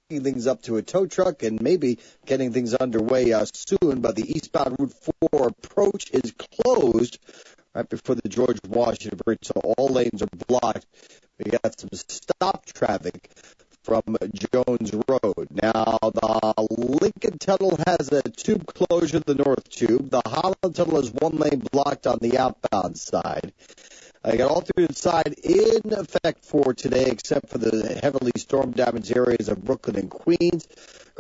hooking things up to a tow truck and maybe getting things underway soon. But the eastbound Route 4 approach is closed right before the George Washington Bridge, so all lanes are blocked. We got some stop traffic from Jones Road. Now, the Lincoln Tunnel has a tube closure, the North Tube. The Holland Tunnel is one lane blocked on the outbound side. I got alternate side in effect for today, except for the heavily storm-damaged areas of Brooklyn and Queens.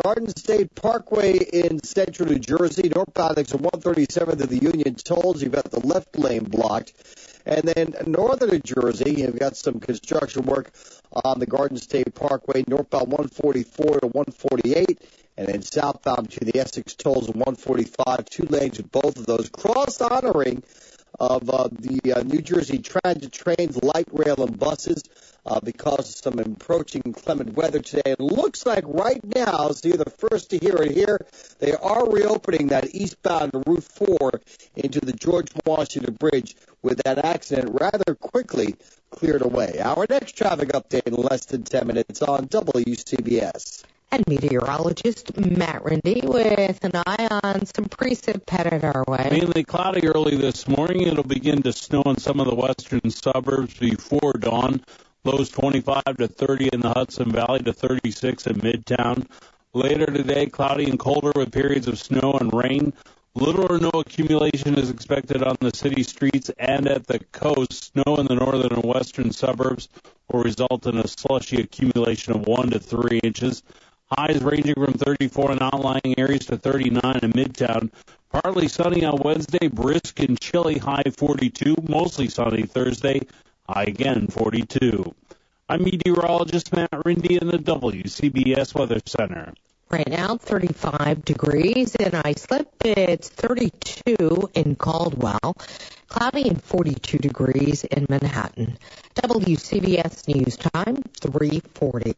Garden State Parkway in central New Jersey, northbound exit 137 to the Union Tolls. You've got the left lane blocked. And then northern New Jersey, you've got some construction work on the Garden State Parkway, northbound 144 to 148. And then southbound between the Essex Tolls and 145, 2 lanes with both of those. Cross-honoring of the New Jersey Transit trains, light rail, and buses because of some approaching inclement weather today. It looks like right now, so you're the first to hear it here, they are reopening that eastbound Route 4 into the George Washington Bridge with that accident rather quickly cleared away. Our next traffic update in less than 10 minutes on WCBS. And meteorologist Matt Rindy with an eye on some precip headed our way. Mainly cloudy early this morning. It'll begin to snow in some of the western suburbs before dawn. Lows 25 to 30 in the Hudson Valley to 36 in Midtown. Later today, cloudy and colder with periods of snow and rain. Little or no accumulation is expected on the city streets and at the coast. Snow in the northern and western suburbs will result in a slushy accumulation of 1 to 3 inches. Highs ranging from 34 in outlying areas to 39 in Midtown. Partly sunny on Wednesday, brisk and chilly, high 42. Mostly sunny Thursday, high again 42. I'm meteorologist Matt Rindy in the WCBS Weather Center. Right now, 35 degrees in Islip. It's 32 in Caldwell. Cloudy and 42 degrees in Manhattan. WCBS News Time, 3:40.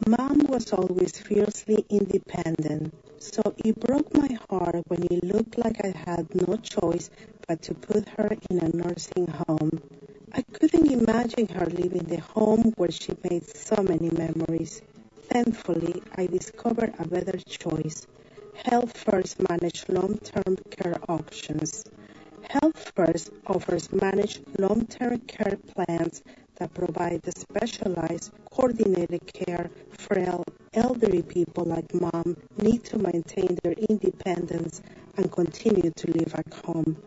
Mom was always fiercely independent, so it broke my heart when it looked like I had no choice but to put her in a nursing home. I couldn't imagine her leaving the home where she made so many memories. Thankfully, I discovered a better choice. Health First managed long-term care options. Health First offers managed long-term care plans that provide the specialized, coordinated care frail elderly people like Mom need to maintain their independence and continue to live at home.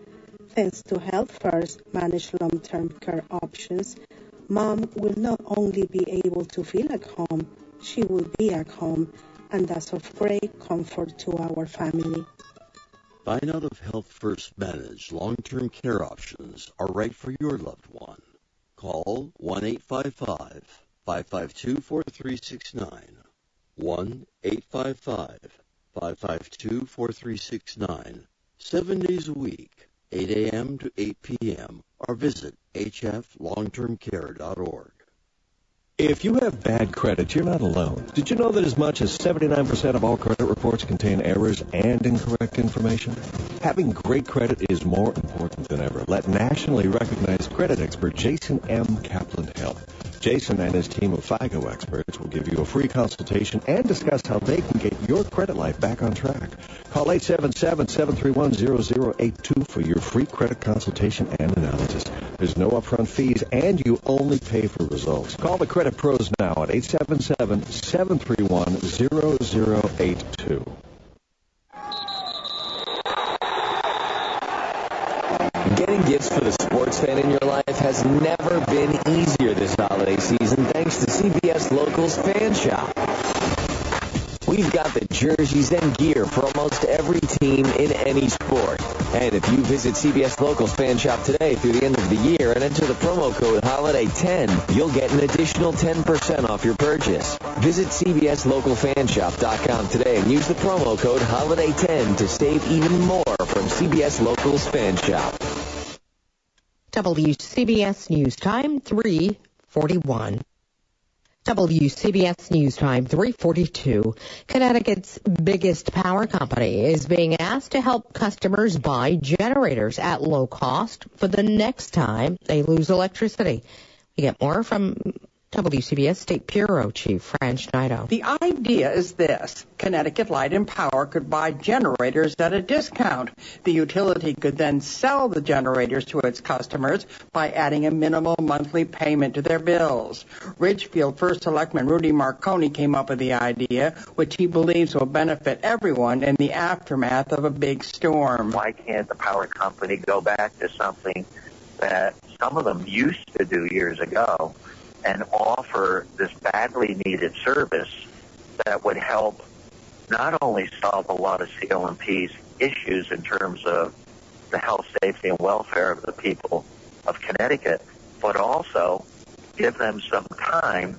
Thanks to Health First managed long-term care options, Mom will not only be able to feel at home, she will be at home, and that's of great comfort to our family. Find out if Health First managed long-term care options are right for your loved one. Call 1-855-552-4369. 1-855-552-4369. 7 days a week, 8 a.m. to 8 p.m. or visit hflongtermcare.org. If you have bad credit, you're not alone. Did you know that as much as 79% of all credit reports contain errors and incorrect information? Having great credit is more important than ever. Let nationally recognized credit expert Jason M. Kaplan help. Jason and his team of FICO experts will give you a free consultation and discuss how they can get your credit life back on track. Call 877-731-0082 for your free credit consultation and analysis. There's no upfront fees, and you only pay for results. Call the Credit Pros now at 877-731-0082. Getting gifts for the sports fan in your life has never been easier this holiday season thanks to CBS Locals Fan Shop. We've got the jerseys and gear for almost every team in any sport. And if you visit CBS Locals Fan Shop today through the end of the year and enter the promo code HOLIDAY10, you'll get an additional 10% off your purchase. Visit CBSLocalFanShop.com today and use the promo code HOLIDAY10 to save even more from CBS Locals Fan Shop. WCBS News Time, 3:41. WCBS News Time, 3:42. Connecticut's biggest power company is being asked to help customers buy generators at low cost for the next time they lose electricity. We get more from WCBS State Bureau Chief Fran Schneider. The idea is this. Connecticut Light and Power could buy generators at a discount. The utility could then sell the generators to its customers by adding a minimal monthly payment to their bills. Ridgefield First Selectman Rudy Marconi came up with the idea, which he believes will benefit everyone in the aftermath of a big storm. Why can't the power company go back to something that some of them used to do years ago and offer this badly needed service that would help not only solve a lot of CLMP's issues in terms of the health, safety, and welfare of the people of Connecticut, but also give them some time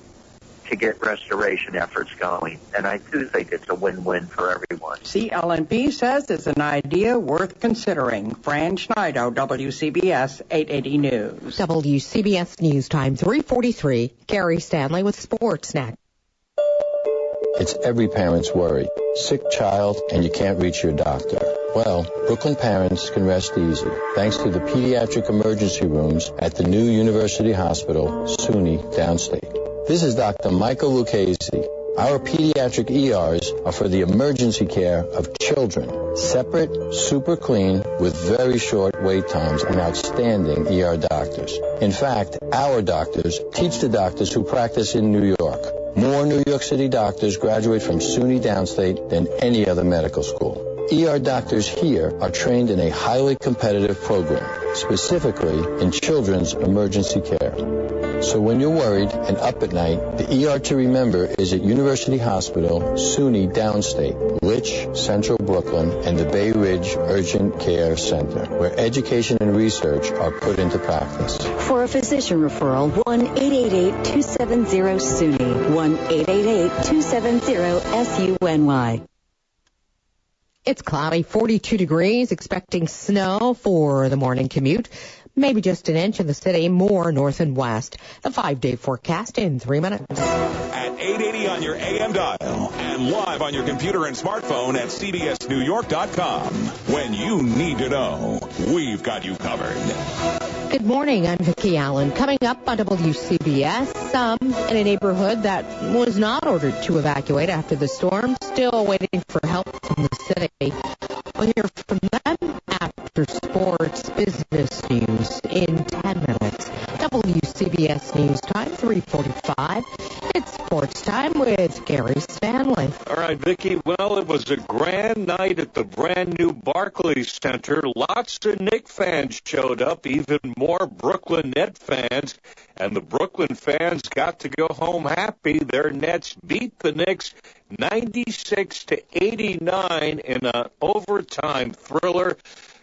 to get restoration efforts going. And I do think it's a win-win for everyone. CLMP says it's an idea worth considering. Fran Schneider, WCBS 880 News. WCBS News Time 3:43. Gary Stanley with Sportsnet. It's every parent's worry. Sick child and you can't reach your doctor. Well, Brooklyn parents can rest easy thanks to the pediatric emergency rooms at the new University Hospital, SUNY Downstate. This is Dr. Michael Lucchese. Our pediatric ERs are for the emergency care of children. Separate, super clean, with very short wait times and outstanding ER doctors. In fact, our doctors teach the doctors who practice in New York. More New York City doctors graduate from SUNY Downstate than any other medical school. ER doctors here are trained in a highly competitive program, specifically in children's emergency care. So when you're worried and up at night, the ER to remember is at University Hospital, SUNY Downstate, Litch, Central Brooklyn, and the Bay Ridge Urgent Care Center, where education and research are put into practice. For a physician referral, 1-888-270-SUNY, 1-888-270-SUNY. It's cloudy, 42 degrees, expecting snow for the morning commute. Maybe just an inch in the city, more north and west. The 5-day forecast in 3 minutes. At 880 on your AM dial and live on your computer and smartphone at cbsnewyork.com. When you need to know, we've got you covered. Good morning, I'm Vicki Allen. Coming up on WCBS, some in a neighborhood that was not ordered to evacuate after the storm, still waiting for help from the city. We'll hear from them after sports business news in 10 minutes. WCBS News Time, 3:45. It's sports time with Gary Stanley. All right, Vicki. Well, it was a grand night at the brand new Barclays Center. Lots of Knicks fans showed up, even more Brooklyn Net fans. And the Brooklyn fans got to go home happy. Their Nets beat the Knicks 96-89 in an overtime thriller.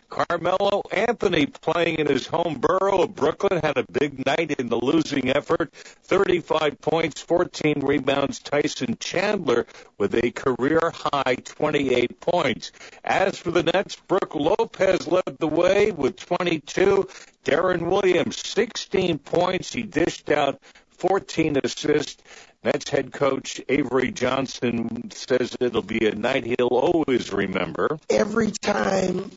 Carmelo Anthony, playing in his home borough of Brooklyn, had a big night in the losing effort. 35 points, 14 rebounds. Tyson Chandler with a career-high 28 points. As for the Nets, Brook Lopez led the way with 22. Darren Williams, 16 points. He dished out 14 assists. Nets head coach Avery Johnson says it'll be a night he'll always remember. Every time,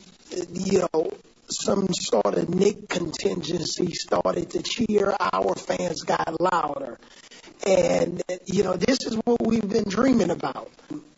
some sort of Knick contingency started to cheer, our fans got louder. And, this is what we've been dreaming about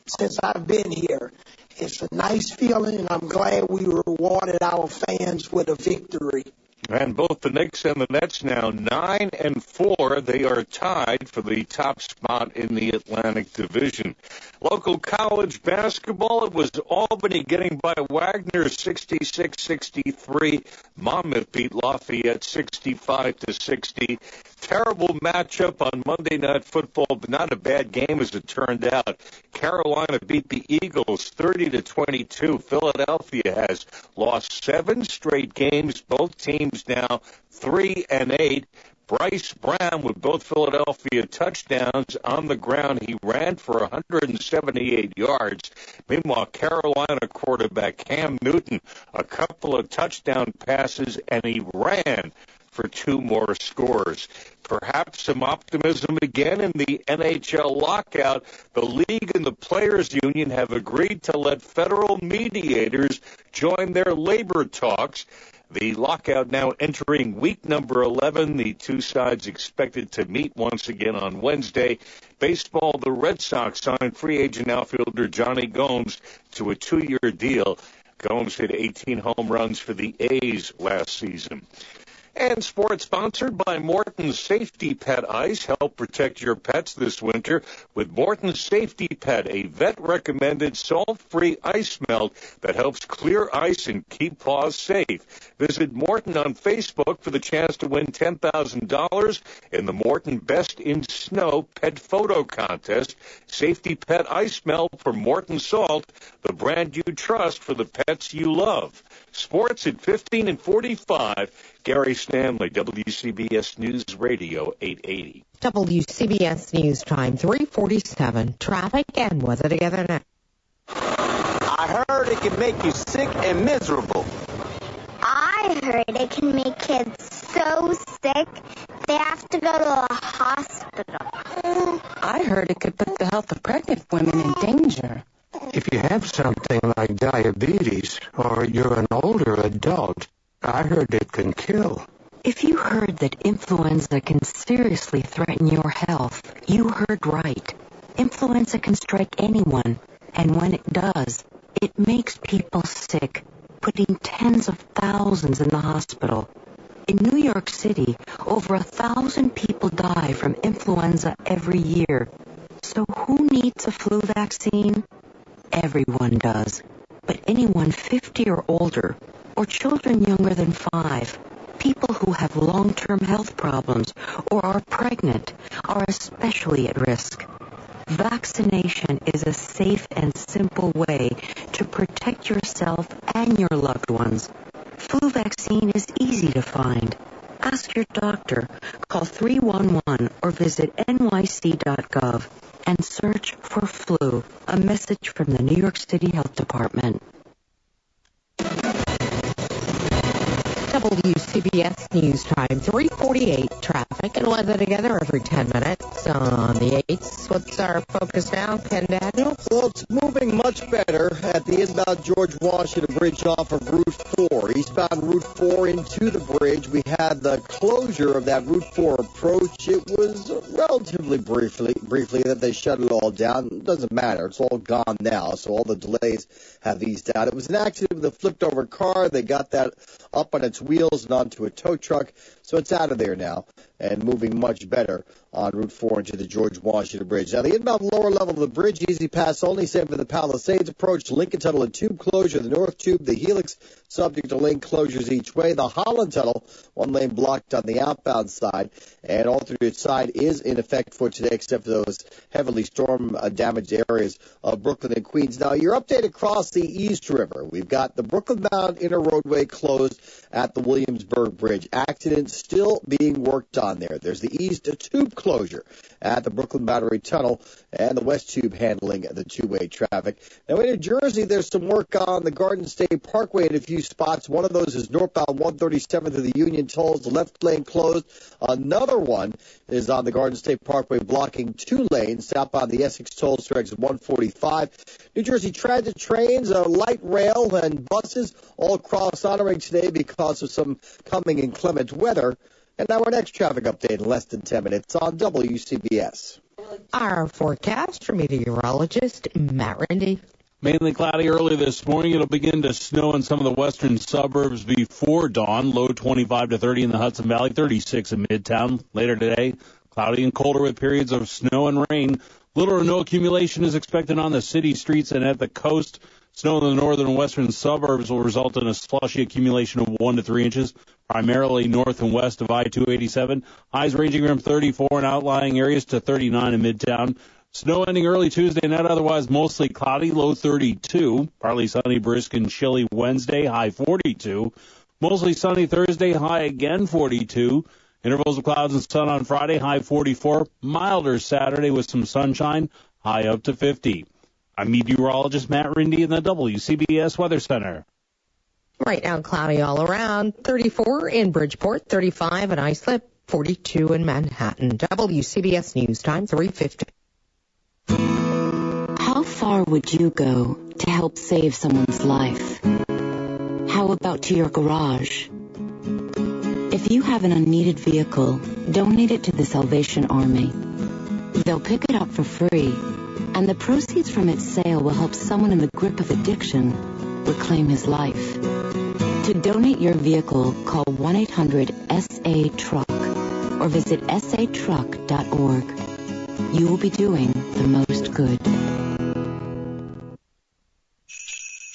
since I've been here. It's a nice feeling, and I'm glad we rewarded our fans with a victory. And both the Knicks and the Nets now 9-4. They are tied for the top spot in the Atlantic Division. Local college basketball, it was Albany getting by Wagner 66-63. Monmouth beat Lafayette 65-60. Terrible matchup on Monday Night Football, but not a bad game as it turned out. Carolina beat the Eagles 30-22. Philadelphia has lost 7 straight games. Both teams now 3-8. Bryce Brown with both Philadelphia touchdowns on the ground. He ran for 178 yards. Meanwhile, Carolina quarterback Cam Newton, a couple of touchdown passes, and he ran for 2 more scores. Perhaps some optimism again in the NHL lockout. The league and the players' union have agreed to let federal mediators join their labor talks. The lockout now entering week number 11. The two sides expected to meet once again on Wednesday. Baseball, the Red Sox signed free agent outfielder Johnny Gomes to a 2-year deal. Gomes hit 18 home runs for the A's last season. And sports sponsored by Morton's Safety Pet Ice. Help protect your pets this winter with Morton's Safety Pet, a vet-recommended salt-free ice melt that helps clear ice and keep paws safe. Visit Morton on Facebook for the chance to win $10,000 in the Morton Best in Snow Pet Photo Contest. Safety Pet Ice Melt from Morton Salt, the brand you trust for the pets you love. Sports at 15 and 45. Gary Stanley, WCBS News Radio 880. WCBS News Time 3:47. Traffic and weather together now. I heard it can make you sick and miserable. I heard it can make kids so sick they have to go to a hospital. I heard it could put the health of pregnant women in danger. If you have something like diabetes or you're an older adult, I heard it can kill. If you heard that influenza can seriously threaten your health, you heard right. Influenza can strike anyone, and when it does, it makes people sick, putting tens of thousands in the hospital. In New York City, over 1,000 people die from influenza every year. So who needs a flu vaccine? Everyone does. But anyone 50 or older, or children younger than 5, people who have long-term health problems or are pregnant are especially at risk. Vaccination is a safe and simple way to protect yourself and your loved ones. Flu vaccine is easy to find. Ask your doctor, call 311 or visit nyc.gov and search for flu. A message from the New York City Health Department. WCBS News Time 3:48. Traffic and weather together every 10 minutes on the 8s. What's our focus now, Ken Daniels? Well, it's moving much better at the inbound George Washington Bridge off of Route 4. Eastbound Route 4 into the bridge. We had the closure of that Route 4 approach. It was relatively briefly that they shut it all down. It doesn't matter. It's all gone now, so all the delays have eased out. It was an accident with a flipped-over car. They got that up on its wheels and onto a tow truck, so it's out of there now and moving much better on Route 4 into the George Washington Bridge. Now, the inbound lower level of the bridge, easy pass only, same for the Palisades approach, Lincoln Tunnel and Tube closure, the North Tube, the Helix, subject to lane closures each way. The Holland Tunnel, one lane blocked on the outbound side, and alternate side is in effect for today, except for those heavily storm-damaged areas of Brooklyn and Queens. Now, your update across the East River. We've got the Brooklyn-bound inner roadway closed at the Williamsburg Bridge. Accident still being worked on there. There's the East Tube closure at the Brooklyn Battery Tunnel and the West Tube handling the two-way traffic. Now, in New Jersey, there's some work on the Garden State Parkway in a few spots. One of those is northbound 137th of the Union Tolls, the left lane closed. Another one is on the Garden State Parkway blocking 2 lanes, southbound the Essex Toll stretch 145. New Jersey Transit trains, light rail, and buses all cross-honoring today because of some coming inclement weather. And now our next traffic update in less than 10 minutes on WCBS. Our forecast from meteorologist Matt Rindy. Mainly cloudy early this morning. It'll begin to snow in some of the western suburbs before dawn. Low 25 to 30 in the Hudson Valley, 36 in Midtown. Later today, cloudy and colder with periods of snow and rain. Little or no accumulation is expected on the city streets and at the coast. Snow in the northern and western suburbs will result in a slushy accumulation of 1 to 3 inches, primarily north and west of I-287. Highs ranging from 34 in outlying areas to 39 in Midtown. Snow ending early Tuesday night, otherwise mostly cloudy, low 32. Partly sunny, brisk, and chilly Wednesday, high 42. Mostly sunny Thursday, high again 42. Intervals of clouds and sun on Friday, high 44. Milder Saturday with some sunshine, high up to 50. I'm meteorologist Matt Rindy in the WCBS Weather Center. Right now, cloudy all around. 34 in Bridgeport, 35 in Islip, 42 in Manhattan. WCBS News Time, 3:50. How far would you go to help save someone's life? How about to your garage, If you have an unneeded vehicle, donate it to the Salvation Army. They'll pick it up for free, and the proceeds from its sale will help someone in the grip of addiction reclaim his life. To donate your vehicle, call 1-800-SA-TRUCK or visit satruck.org. You will be doing the most good.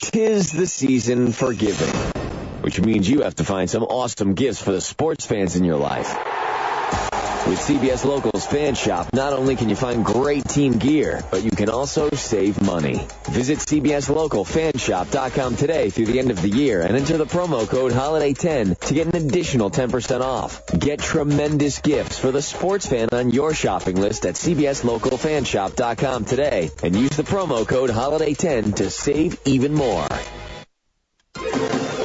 'Tis the season for giving, which means you have to find some awesome gifts for the sports fans in your life. With CBS Local's Fan Shop, not only can you find great team gear, but you can also save money. Visit CBSLocalFanShop.com today through the end of the year and enter the promo code HOLIDAY10 to get an additional 10% off. Get tremendous gifts for the sports fan on your shopping list at CBSLocalFanShop.com today and use the promo code HOLIDAY10 to save even more.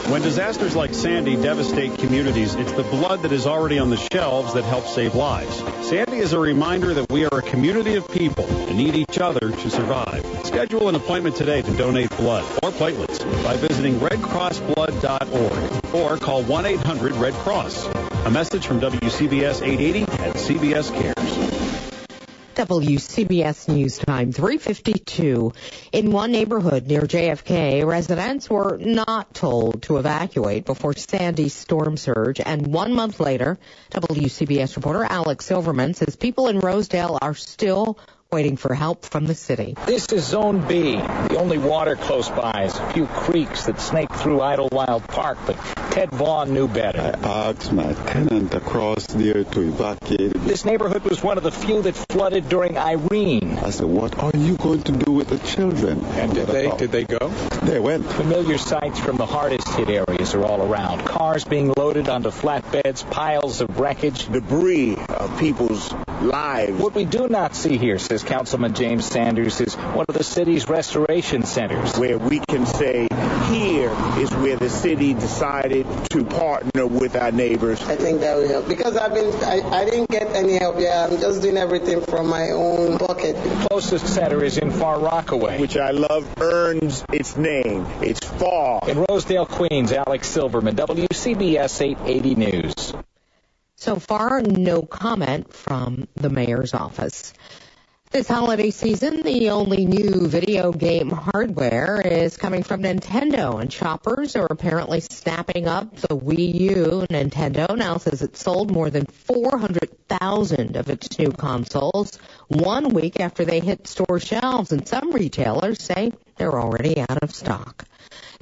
When disasters like Sandy devastate communities, it's the blood that is already on the shelves that helps save lives. Sandy is a reminder that we are a community of people and need each other to survive. Schedule an appointment today to donate blood or platelets by visiting redcrossblood.org or call 1-800-RED-CROSS. A message from WCBS 880 and CBS Cares. WCBS News Time, 3:52. In one neighborhood near JFK, residents were not told to evacuate before Sandy's storm surge. And 1 month later, WCBS reporter Alex Silverman says people in Rosedale are still waiting for help from the city. This is Zone B. The only water close by is a few creeks that snake through Idlewild Park, but Ted Vaughn knew better. I asked my tenant across there to evacuate. This neighborhood was one of the few that flooded during Irene. I said, what are you going to do with the children? And did they go? They went. Familiar sights from the hardest hit areas are all around. Cars being loaded onto flatbeds, piles of wreckage, debris of people's lives. What we do not see here, says Councilman James Sanders, is one of the city's restoration centers. Where we can say, here is where the city decided to partner with our neighbors. I think that will help because I didn't get any help yet. I'm just doing everything from my own bucket. The closest center is in Far Rockaway, which I love earns its name. It's far. In Rosedale, Queens, Alex Silverman, WCBS 880 News. So far, no comment from the mayor's office. This holiday season, the only new video game hardware is coming from Nintendo, and shoppers are apparently snapping up the Wii U. Nintendo now says it sold more than 400,000 of its new consoles 1 week after they hit store shelves, and some retailers say they're already out of stock.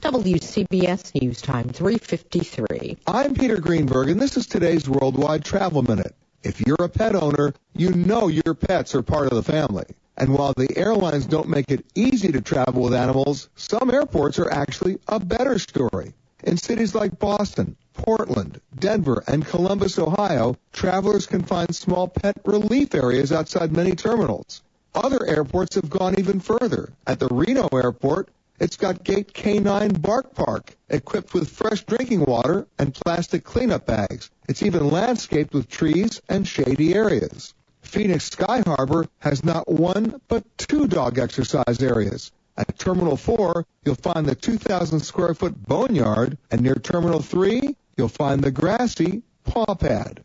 WCBS News Time, 3:53. I'm Peter Greenberg, and this is today's Worldwide Travel Minute. If you're a pet owner, you know your pets are part of the family. And while the airlines don't make it easy to travel with animals, some airports are actually a better story. In cities like Boston, Portland, Denver, and Columbus, Ohio, travelers can find small pet relief areas outside many terminals. Other airports have gone even further. At the Reno airport, it's got Gate K9 Bark Park, equipped with fresh drinking water and plastic cleanup bags. It's even landscaped with trees and shady areas. Phoenix Sky Harbor has not one but 2 dog exercise areas. At Terminal 4, you'll find the 2,000-square-foot boneyard, and near Terminal 3, you'll find the grassy paw pad.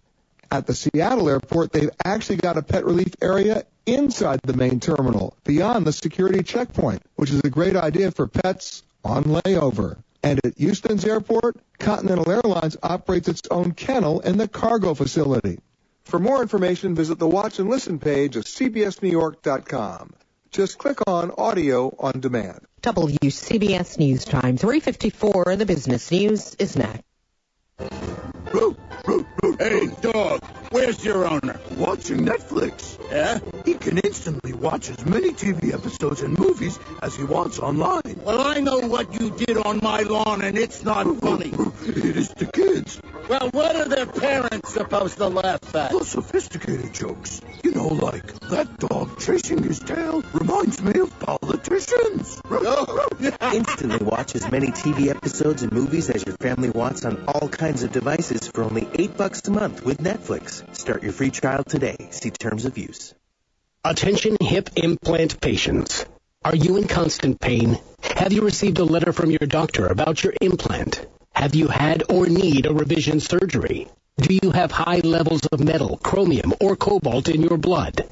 At the Seattle airport, they've actually got a pet relief area inside the main terminal, beyond the security checkpoint, which is a great idea for pets on layover. And at Houston's airport, Continental Airlines operates its own kennel in the cargo facility. For more information, visit the Watch and Listen page of CBSNewYork.com. Just click on Audio on Demand. WCBS News Time, 3:54. The business news is next. Hey, dog, where's your owner? Watching Netflix. Yeah? He can instantly watch as many TV episodes and movies as he wants online. Well, I know what you did on my lawn, and it's not funny. It is the kids. Well, what are their parents supposed to laugh at? The sophisticated jokes. You know, like, that dog chasing his tail reminds me of politicians. Instantly watch as many TV episodes and movies as your family wants on all kinds of devices for only $8 a month with Netflix. Start your free trial today. See terms of use. Attention hip implant patients. Are you in constant pain? Have you received a letter from your doctor about your implant? Have you had or need a revision surgery? Do you have high levels of metal, chromium, or cobalt in your blood?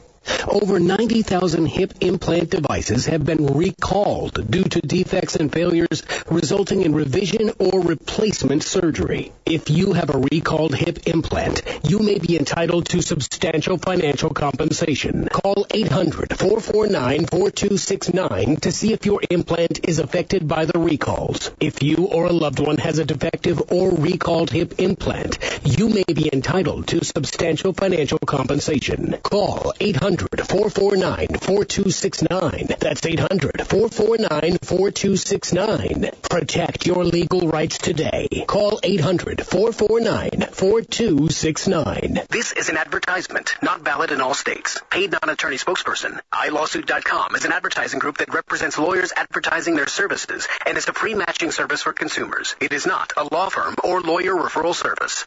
Over 90,000 hip implant devices have been recalled due to defects and failures resulting in revision or replacement surgery. If you have a recalled hip implant, you may be entitled to substantial financial compensation. Call 800-449-4269 to see if your implant is affected by the recalls. If you or a loved one has a defective or recalled hip implant, you may be entitled to substantial financial compensation. Call 800-449-4269. That's 800-449-4269. Protect your legal rights today. Call 800-449-4269. This is an advertisement, not valid in all states. Paid non-attorney spokesperson. iLawsuit.com is an advertising group that represents lawyers advertising their services and is a free matching service for consumers. It is not a law firm or lawyer referral service.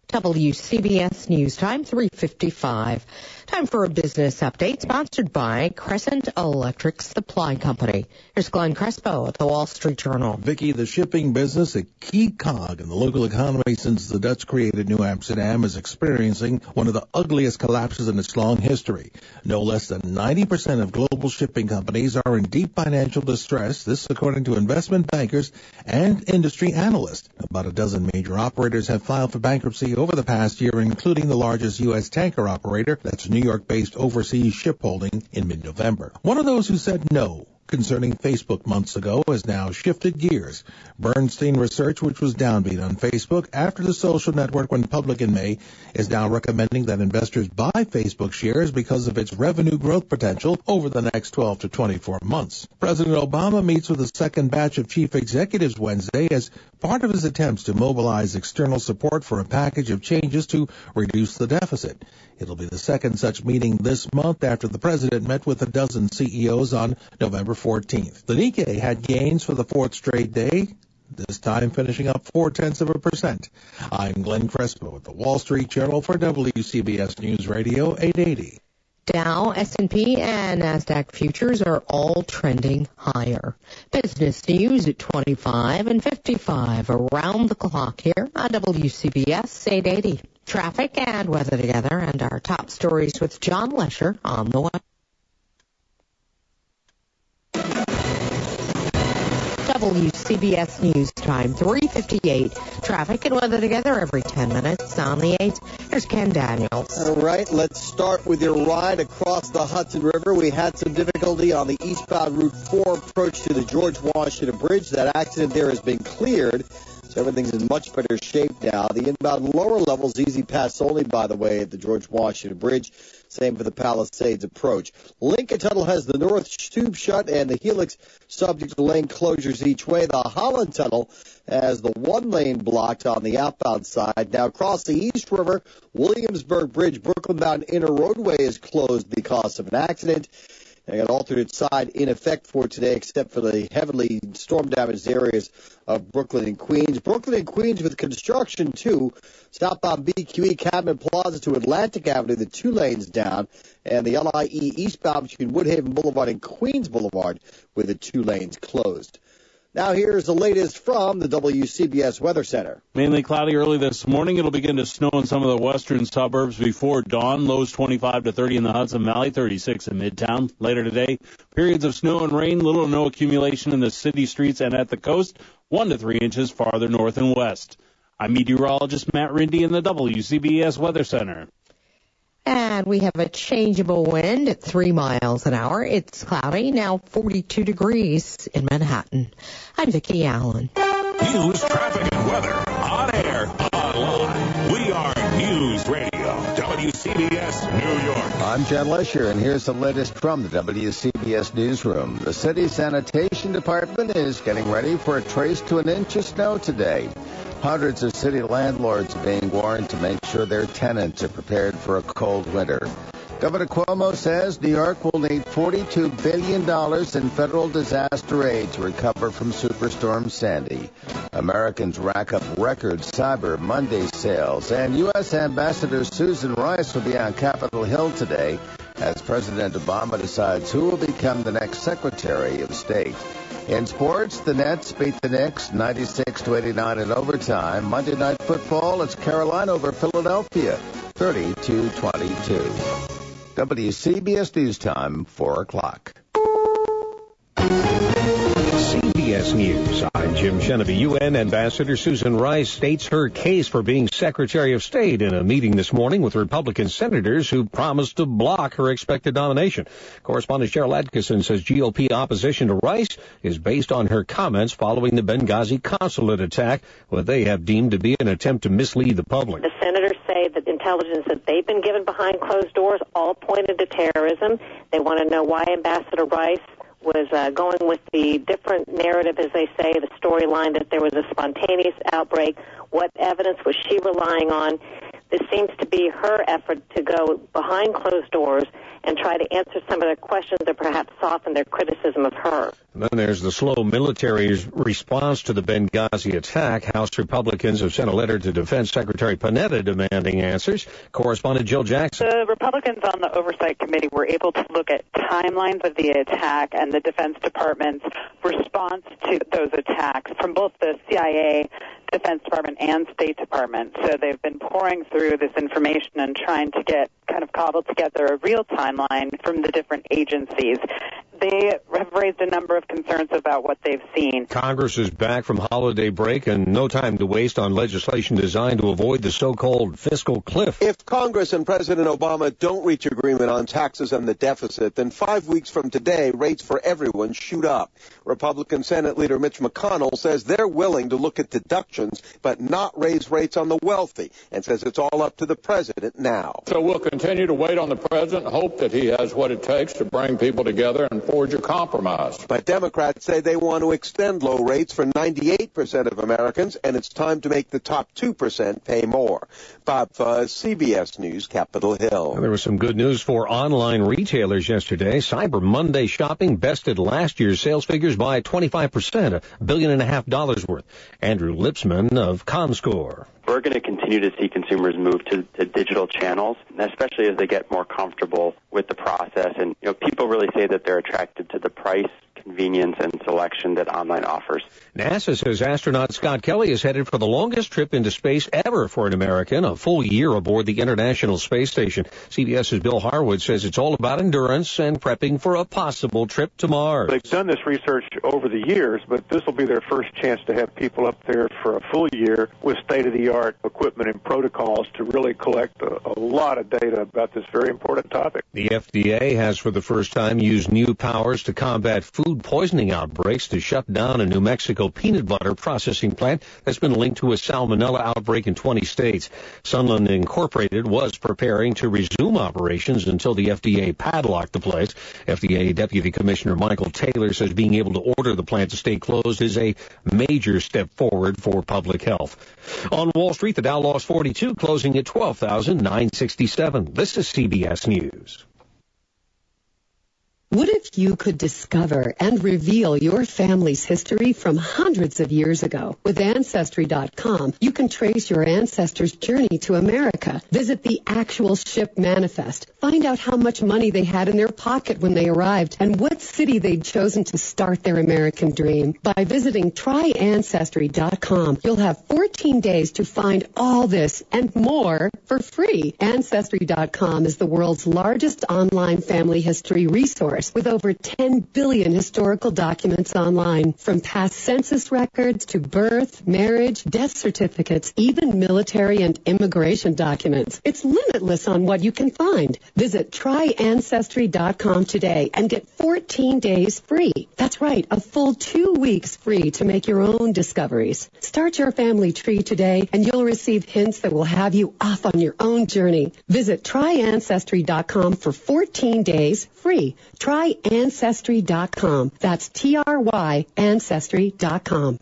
WCBS News Time, 3:55. Time for a business update sponsored by Crescent Electric Supply Company. Here's Glenn Crespo at the Wall Street Journal. Vicki, the shipping business, a key cog in the local economy since the Dutch created New Amsterdam, is experiencing one of the ugliest collapses in its long history. No less than 90% of global shipping companies are in deep financial distress, this according to investment bankers and industry analysts. About a dozen major operators have filed for bankruptcy over the past year, including the largest U.S. tanker operator, that's New York-based Overseas Shipholding, in mid-November. One of those who said no concerning Facebook months ago has now shifted gears. Bernstein Research, which was downbeat on Facebook after the social network went public in May, is now recommending that investors buy Facebook shares because of its revenue growth potential over the next 12 to 24 months. President Obama meets with a second batch of chief executives Wednesday as part of his attempts to mobilize external support for a package of changes to reduce the deficit. It'll be the second such meeting this month after the president met with a dozen CEOs on November 14th. The Nikkei had gains for the fourth straight day, this time finishing up 0.4%. I'm Glenn Crespo at the Wall Street Journal for WCBS News Radio 880. Dow, S&P, and NASDAQ futures are all trending higher. Business news at 25 and 55 around the clock here on WCBS 880. Traffic and weather together and our top stories with John Lesher on the way. WCBS News Time, 3:58. Traffic and weather together every 10 minutes on the 8. Here's Ken Daniels. All right, let's start with your ride across the Hudson River. We had some difficulty on the eastbound Route 4 approach to the George Washington Bridge. That accident there has been cleared, so everything's in much better shape now. The inbound lower levels easy pass only, by the way, at the George Washington Bridge. Same for the Palisades approach. Lincoln Tunnel has the North Tube shut and the Helix subject to lane closures each way. The Holland Tunnel has the one lane blocked on the outbound side. Now across the East River, Williamsburg Bridge, Brooklyn-bound inner roadway is closed because of an accident. They got alternate side in effect for today, except for the heavily storm-damaged areas of Brooklyn and Queens. Brooklyn and Queens with construction, too. Southbound BQE, Cadman Plaza to Atlantic Avenue, the 2 lanes down. And the LIE eastbound between Woodhaven Boulevard and Queens Boulevard with the 2 lanes closed. Now here's the latest from the WCBS Weather Center. Mainly cloudy early this morning. It'll begin to snow in some of the western suburbs before dawn. Lows 25 to 30 in the Hudson Valley, 36 in Midtown. Later today, periods of snow and rain, little or no accumulation in the city streets and at the coast, 1 to 3 inches farther north and west. I'm meteorologist Matt Rindy in the WCBS Weather Center. And we have a changeable wind at 3 miles an hour. It's cloudy, now 42 degrees in Manhattan. I'm Vicki Allen. News, traffic, and weather on air, online. We are News Radio, WCBS New York. I'm John Lesher, and here's the latest from the WCBS Newsroom. The city sanitation department is getting ready for a trace to an inch of snow today. Hundreds of city landlords are being warned to make sure their tenants are prepared for a cold winter. Governor Cuomo says New York will need $42 billion in federal disaster aid to recover from Superstorm Sandy. Americans rack up record Cyber Monday sales, and U.S. Ambassador Susan Rice will be on Capitol Hill today as President Obama decides who will become the next Secretary of State. In sports, the Nets beat the Knicks 96-89 in overtime. Monday Night Football, it's Carolina over Philadelphia 32-22. WCBS News Time, 4 o'clock. CBS News. I'm Jim Sheneby. UN Ambassador Susan Rice states her case for being Secretary of State in a meeting this morning with Republican senators who promised to block her expected nomination. Correspondent Cheryl Atkinson says GOP opposition to Rice is based on her comments following the Benghazi consulate attack, what they have deemed to be an attempt to mislead the public. The senators say that intelligence that they've been given behind closed doors all pointed to terrorism. They want to know why Ambassador Rice was going with the different narrative, as they say, the storyline that there was a spontaneous outbreak. What evidence was she relying on? This seems to be her effort to go behind closed doors and try to answer some of their questions or perhaps soften their criticism of her. And then there's the slow military response to the Benghazi attack. House Republicans have sent a letter to Defense Secretary Panetta demanding answers. Correspondent Jill Jackson. The Republicans on the Oversight Committee were able to look at timelines of the attack and the Defense Department's response to those attacks from both the CIA, Defense Department, and State Department. So they've been pouring through this information and trying to get kind of cobbled together a real timeline from the different agencies. They have raised a number of concerns about what they've seen. Congress is back from holiday break and no time to waste on legislation designed to avoid the so-called fiscal cliff. If Congress and President Obama don't reach agreement on taxes and the deficit, then 5 weeks from today, rates for everyone shoot up. Republican Senate Leader Mitch McConnell says they're willing to look at deductions but not raise rates on the wealthy, and says it's all up to the president now. So we'll continue to wait on the president, hope that he has what it takes to bring people together and forge a compromise. But Democrats say they want to extend low rates for 98% of Americans, and it's time to make the top 2% pay more. Bob Fuzz, CBS News, Capitol Hill. There was some good news for online retailers yesterday. Cyber Monday shopping bested last year's sales figures by 25%, $1.5 billion worth. Andrew Lipsman of ComScore. We're going to continue to see consumers move to digital channels, especially as they get more comfortable with the process. And, people really say that they're attracted to the price, convenience, and selection that online offers. NASA says astronaut Scott Kelly is headed for the longest trip into space ever for an American, a full year aboard the International Space Station. CBS's Bill Harwood says it's all about endurance and prepping for a possible trip to Mars. They've done this research over the years, but this will be their first chance to have people up there for a full year with state-of-the-art equipment and protocols to really collect a lot of data about this very important topic. The FDA has for the first time used new powers to combat food poisoning outbreaks to shut down a New Mexico peanut butter processing plant that's been linked to a salmonella outbreak in 20 states. Sunland Incorporated was preparing to resume operations until the FDA padlocked the place. FDA Deputy Commissioner Michael Taylor says being able to order the plant to stay closed is a major step forward for public health. On Wall Street, the Dow lost 42, closing at 12,967. This is CBS News. What if you could discover and reveal your family's history from hundreds of years ago? With Ancestry.com, you can trace your ancestors' journey to America. Visit the actual ship manifest. Find out how much money they had in their pocket when they arrived and what city they'd chosen to start their American dream. By visiting tryancestry.com, you'll have 14 days to find all this and more for free. Ancestry.com is the world's largest online family history resource, with over 10 billion historical documents online, from past census records to birth, marriage, death certificates, even military and immigration documents. It's limitless on what you can find. Visit tryancestry.com today and get 14 days free. That's right, a full 2 weeks free to make your own discoveries. Start your family tree today and you'll receive hints that will have you off on your own journey. Visit tryancestry.com for 14 days free. Tryancestry.com. That's TRY Ancestry.com.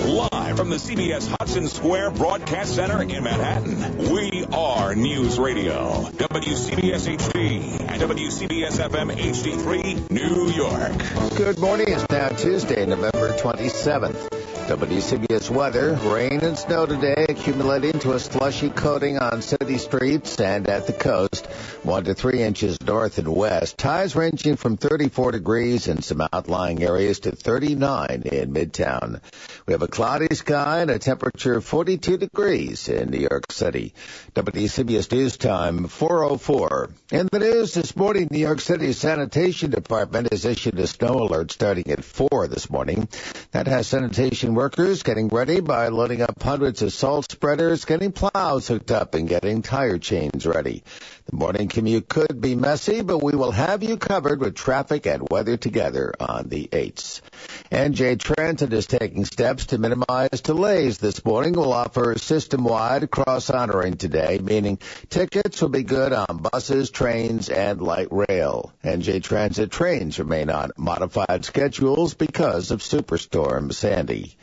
Live from the CBS Hudson Square Broadcast Center in Manhattan, we are News Radio, WCBS HD and WCBS FM HD3, New York. Good morning. It's now Tuesday, November 27th. WCBS weather, rain and snow today accumulating to a slushy coating on city streets and at the coast. 1 to 3 inches north and west. Highs ranging from 34 degrees in some outlying areas to 39 in Midtown. We have a cloudy sky and a temperature of 42 degrees in New York City. WCBS News Time, 4:04. In the news this morning, New York City's sanitation department has issued a snow alert starting at 4 this morning. That has sanitation workers getting ready by loading up hundreds of salt spreaders, getting plows hooked up, and getting tire chains ready. The morning commute could be messy, but we will have you covered with traffic and weather together on the 8s. NJ Transit is taking steps to minimize delays this morning. Will offer system-wide cross-honoring today, meaning tickets will be good on buses, trains, and light rail. NJ Transit trains remain on modified schedules because of Superstorm Sandy.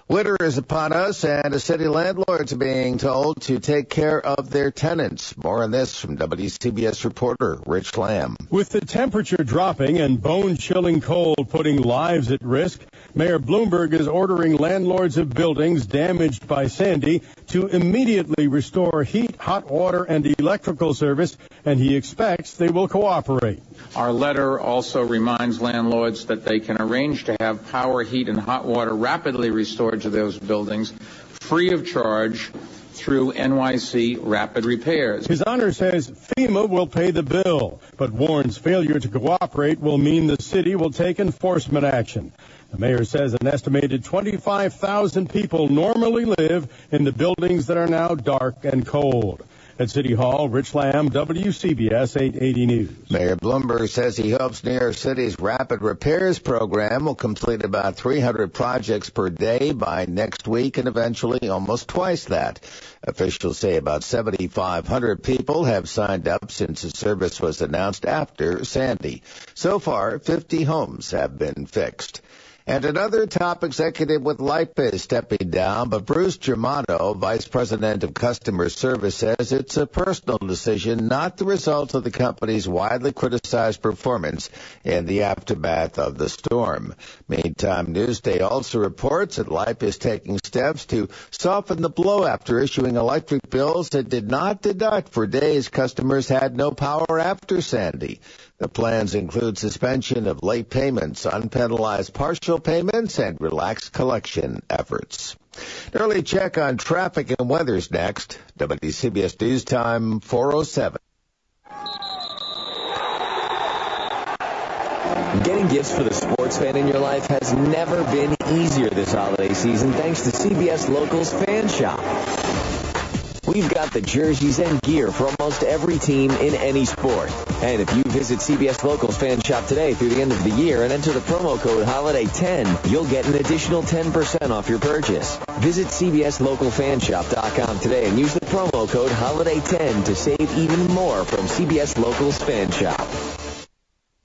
Winter is upon us, and city landlords are being told to take care of their tenants. More on this from WCBS reporter Rich Lamb. With the temperature dropping and bone-chilling cold putting lives at risk, Mayor Bloomberg is ordering landlords of buildings damaged by Sandy to immediately restore heat, hot water, and electrical service, and he expects they will cooperate. Our letter also reminds landlords that they can arrange to have power, heat, and hot water rapidly restored to those buildings free of charge through NYC Rapid Repairs. His Honor says FEMA will pay the bill, but warns failure to cooperate will mean the city will take enforcement action. The mayor says an estimated 25,000 people normally live in the buildings that are now dark and cold. At City Hall, Rich Lamb, WCBS 880 News. Mayor Bloomberg says he hopes New York City's Rapid Repairs program will complete about 300 projects per day by next week and eventually almost twice that. Officials say about 7,500 people have signed up since the service was announced after Sandy. So far, 50 homes have been fixed. And another top executive with LIPA is stepping down, but Bruce Germano, Vice President of Customer Service, says it's a personal decision, not the result of the company's widely criticized performance in the aftermath of the storm. Meantime, Newsday also reports that LIPA is taking steps to soften the blow after issuing electric bills that did not deduct for days customers had no power after Sandy. The plans include suspension of late payments, unpenalized partial payments, and relaxed collection efforts. An early check on traffic and weather's next. WCBS News Time, 4:07. Getting gifts for the sports fan in your life has never been easier this holiday season thanks to CBS Locals Fan Shop. We've got the jerseys and gear for almost every team in any sport. And if you visit CBS Locals Fan Shop today through the end of the year and enter the promo code HOLIDAY10, you'll get an additional 10% off your purchase. Visit CBSLocalFanShop.com today and use the promo code HOLIDAY10 to save even more from CBS Locals Fan Shop.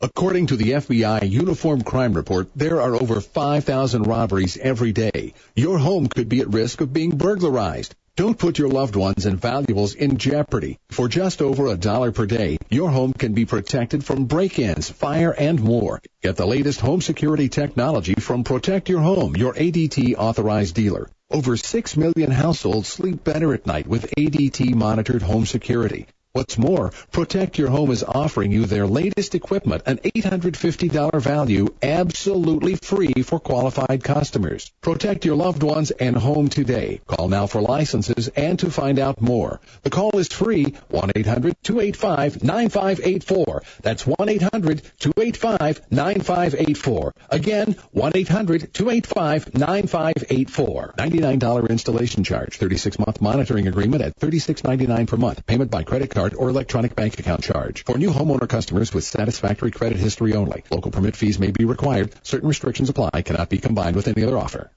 According to the FBI Uniform Crime Report, there are over 5,000 robberies every day. Your home could be at risk of being burglarized. Don't put your loved ones and valuables in jeopardy. For just over $1 per day, your home can be protected from break-ins, fire, and more. Get the latest home security technology from Protect Your Home, your ADT authorized dealer. Over 6 million households sleep better at night with ADT monitored home security. What's more, Protect Your Home is offering you their latest equipment, an $850 value, absolutely free for qualified customers. Protect your loved ones and home today. Call now for licenses and to find out more. The call is free, 1-800-285-9584. That's 1-800-285-9584. Again, 1-800-285-9584. $99 installation charge, 36-month monitoring agreement at $36.99 per month. Payment by credit card or electronic bank account charge. For new homeowner customers with satisfactory credit history only. Local permit fees may be required. Certain restrictions apply. Cannot be combined with any other offer.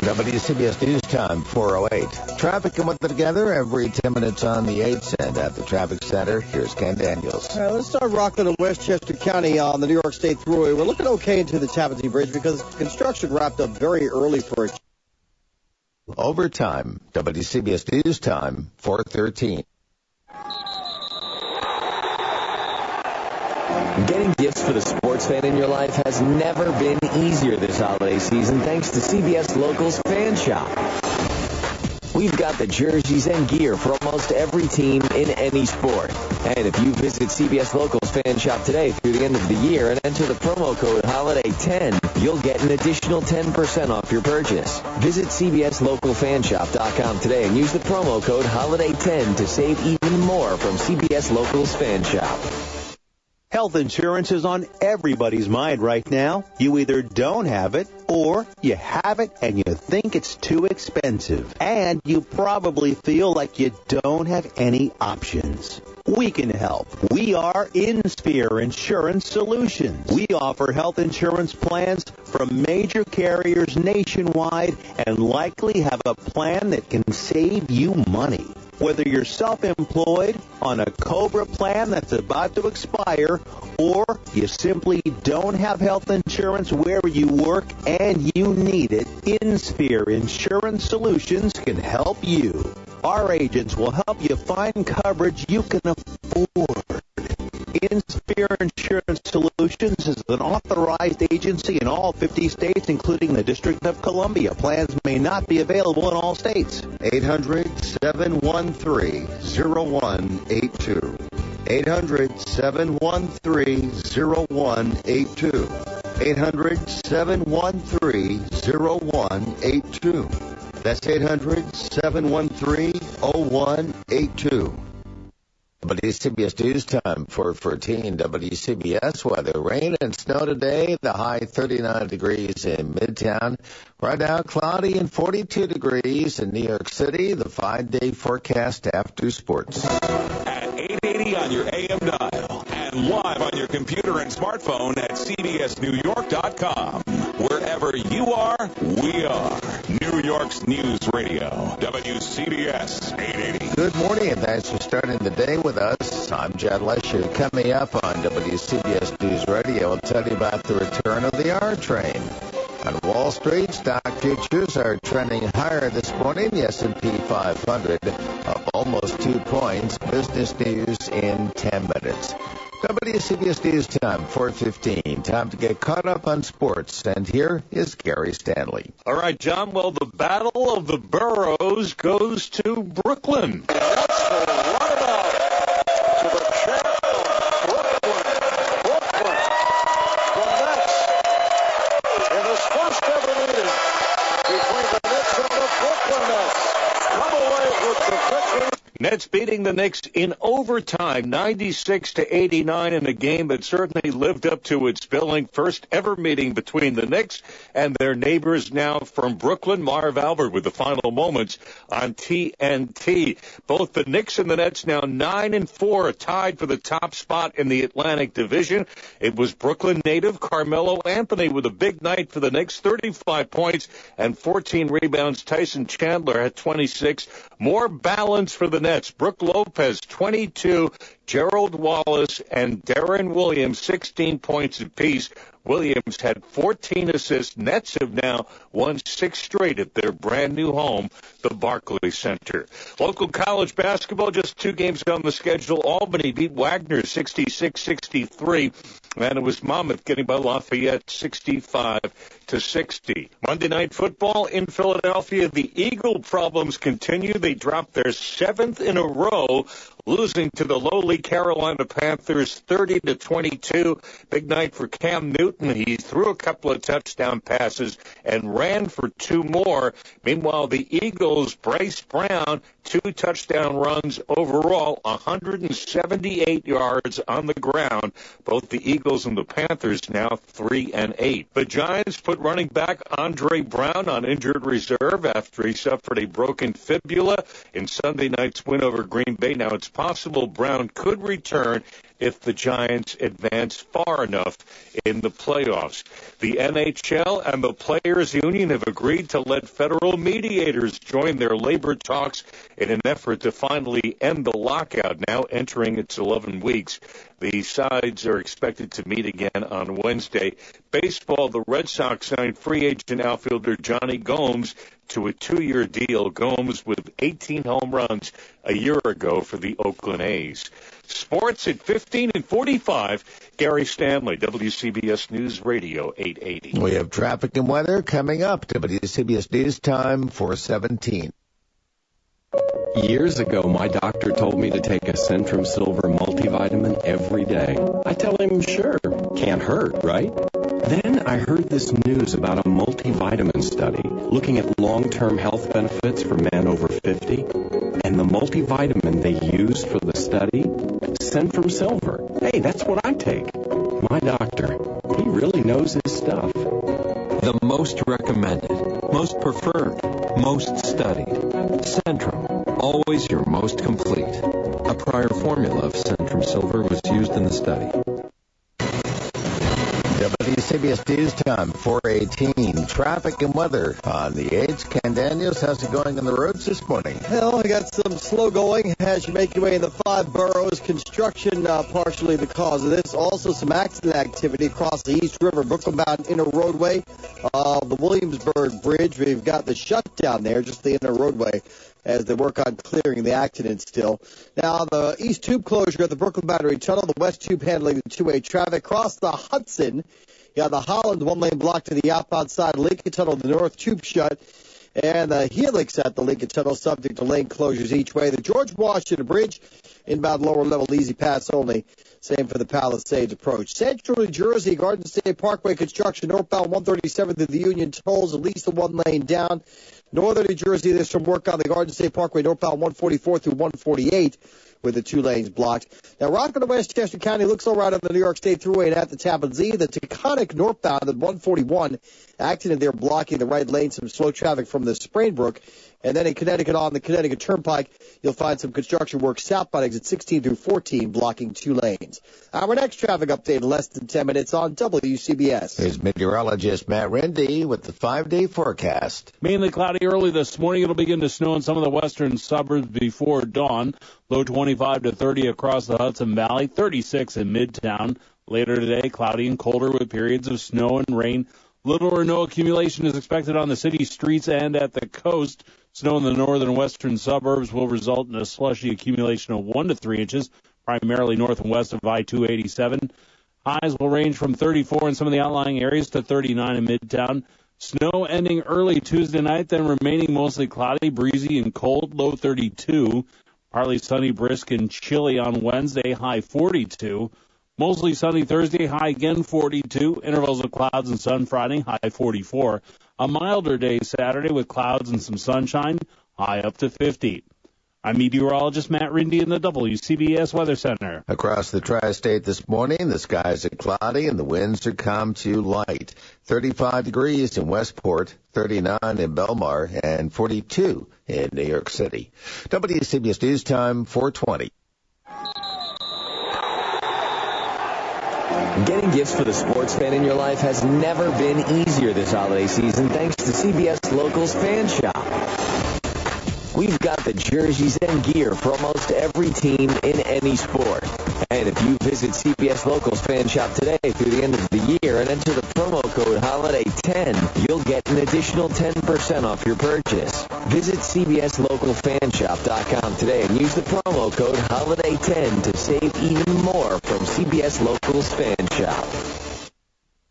WCBS News Time, 4:08. Traffic and weather together every 10 minutes on the 8s. And at the traffic center, here's Ken Daniels. All right, let's start Rockland and Westchester County on the New York State Thruway. We're looking okay into the Tappan Zee Bridge because construction wrapped up very early for it. Overtime, WCBS News Time, 4:13. Getting gifts for the sports fan in your life has never been easier this holiday season thanks to CBS Locals Fan Shop. We've got the jerseys and gear for almost every team in any sport. And if you visit CBS Locals Fan Shop today through the end of the year and enter the promo code HOLIDAY10, you'll get an additional 10% off your purchase. Visit CBSLocalFanShop.com today and use the promo code HOLIDAY10 to save even more from CBS Locals Fan Shop. Health insurance is on everybody's mind right now. You either don't have it or you have it and you think it's too expensive. And you probably feel like you don't have any options. We can help. We are InSphere Insurance Solutions. We offer health insurance plans from major carriers nationwide and likely have a plan that can save you money. Whether you're self-employed, on a COBRA plan that's about to expire, or you simply don't have health insurance where you work and you need it, InSphere Insurance Solutions can help you. Our agents will help you find coverage you can afford. InSphere Insurance Solutions is an authorized agency in all 50 states, including the District of Columbia. Plans may not be available in all states. 800-713-0182. 800-713-0182. 800-713-0182. That's 800-713-0182. WCBS News Time, 4:14, WCBS weather. Rain and snow today, the high 39 degrees in Midtown. Right now, cloudy and 42 degrees in New York City. The 5-day forecast after sports. At 880 on your AM dial and live on your computer and smartphone at CBSNewYork.com. Wherever you are, we are. New York's News Radio, WCBS 880. Good morning, and thanks for starting the day with us. I'm Jed Lesher. Coming up on WCBS News Radio, I'll tell you about the return of the R train. On Wall Street, stock futures are trending higher this morning. The S&P 500 up almost 2 points. Business news in 10 minutes. WCBS News Time, 4:15. Time to get caught up on sports. And here is Gary Stanley. All right, John. Well, the battle of the boroughs goes to Brooklyn. That's the runabout to the champ of Brooklyn. Brooklyn. The Nets in this first ever meeting between the Nets and the Brooklyn Nets. Come away with the victory. Nets beating the Knicks in overtime, 96-89 in a game that certainly lived up to its billing. First ever meeting between the Knicks and their neighbors now from Brooklyn. Marv Albert with the final moments on TNT. Both the Knicks and the Nets now 9-4, tied for the top spot in the Atlantic Division. It was Brooklyn native Carmelo Anthony with a big night for the Knicks, 35 points and 14 rebounds. Tyson Chandler had 26. More balance for the Nets. Brook Lopez, 22. Gerald Wallace and Darren Williams, 16 points apiece. Williams had 14 assists. Nets have now won 6 straight at their brand-new home, the Barclays Center. Local college basketball, just 2 games on the schedule. Albany beat Wagner 66-63, and it was Monmouth getting by Lafayette 65-60. Monday Night Football in Philadelphia, the Eagle problems continue. They dropped their 7th in a row, losing to the lowly Carolina Panthers 30-22. Big night for Cam Newton. He threw a couple of touchdown passes and ran for 2 more. Meanwhile, the Eagles, Bryce Brown, 2 touchdown runs overall, 178 yards on the ground. Both the Eagles and the Panthers now 3-8. The Giants put running back Andre Brown on injured reserve after he suffered a broken fibula in Sunday night's win over Green Bay. Now it's possible Brown could return if the Giants advance far enough in the playoffs. The NHL and the Players Union have agreed to let federal mediators join their labor talks in an effort to finally end the lockout, now entering its 11 weeks. The sides are expected to meet again on Wednesday. Baseball, the Red Sox signed free agent outfielder Johnny Gomes to a 2-year deal. Gomes with 18 home runs a year ago for the Oakland A's. Sports at 15 and 45. Gary Stanley, WCBS News Radio 880. We have traffic and weather coming up. WCBS News Time 417. Years ago, my doctor told me to take a Centrum Silver multivitamin every day. I tell him, sure, can't hurt, right? Then I heard this news about a multivitamin study looking at long-term health benefits for men over 50. And the multivitamin they used for the study, Centrum Silver. Hey, that's what I take. My doctor, he really knows his stuff. The most recommended, most preferred, most studied. Centrum, always your most complete. A prior formula of Centrum Silver was used in the study. WCBS News Time 418. Traffic and weather on the 8th. Ken Daniels, how's it going on the roads this morning? Well, I got some slow going as you make your way in the 5 boroughs. Construction partially the cause of this. Also some accident activity across the East River, Brooklyn-bound inner roadway of the Williamsburg Bridge. We've got the shutdown there, just the inner roadway, as they work on clearing the accident still. Now, the East Tube closure at the Brooklyn Battery Tunnel, the West Tube handling the two-way traffic. Across the Hudson, you got the Holland one-lane block to the outbound side, Lincoln Tunnel, the North Tube shut, and the Helix at the Lincoln Tunnel subject to lane closures each way. The George Washington Bridge, inbound lower level, easy pass only. Same for the Palisades approach. Central New Jersey, Garden State Parkway construction, northbound 137 through the Union tolls, at least the one lane down. Northern New Jersey, there's some work on the Garden State Parkway, northbound 144 through 148, with the 2 lanes blocked. Now, Rockland and Westchester County looks all right on the New York State Thruway and at the Tappan Zee. The Taconic northbound at 141, accident there blocking the right lane, some slow traffic from the Sprainbrook. And then in Connecticut on the Connecticut Turnpike, you'll find some construction work southbound exit 16 through 14, blocking 2 lanes. Our next traffic update in less than 10 minutes on WCBS. Here's meteorologist Matt Rindy with the 5-day forecast. Mainly cloudy early this morning. It'll begin to snow in some of the western suburbs before dawn. Low 25 to 30 across the Hudson Valley, 36 in Midtown. Later today, cloudy and colder with periods of snow and rain. Little or no accumulation is expected on the city streets and at the coast. Snow in the northern and western suburbs will result in a slushy accumulation of 1 to 3 inches, primarily north and west of I-287. Highs will range from 34 in some of the outlying areas to 39 in Midtown. Snow ending early Tuesday night, then remaining mostly cloudy, breezy, and cold, low 32. Partly sunny, brisk, and chilly on Wednesday, high 42. Mostly sunny Thursday, high again 42. Intervals of clouds and sun Friday, high 44. A milder day Saturday with clouds and some sunshine, high up to 50. I'm meteorologist Matt Rindy in the WCBS Weather Center. Across the tri-state this morning, the skies are cloudy and the winds are calm to light. 35 degrees in Westport, 39 in Belmar, and 42 in New York City. WCBS News Time 420. Getting gifts for the sports fan in your life has never been easier this holiday season thanks to CBS Locals Fan Shop. We've got the jerseys and gear for almost every team in any sport. And if you visit CBS Locals Fan Shop today through the end of the year and enter the promo code HOLIDAY10, you'll get an additional 10% off your purchase. Visit CBSLocalFanShop.com today and use the promo code HOLIDAY10 to save even more from CBS Locals Fan Shop.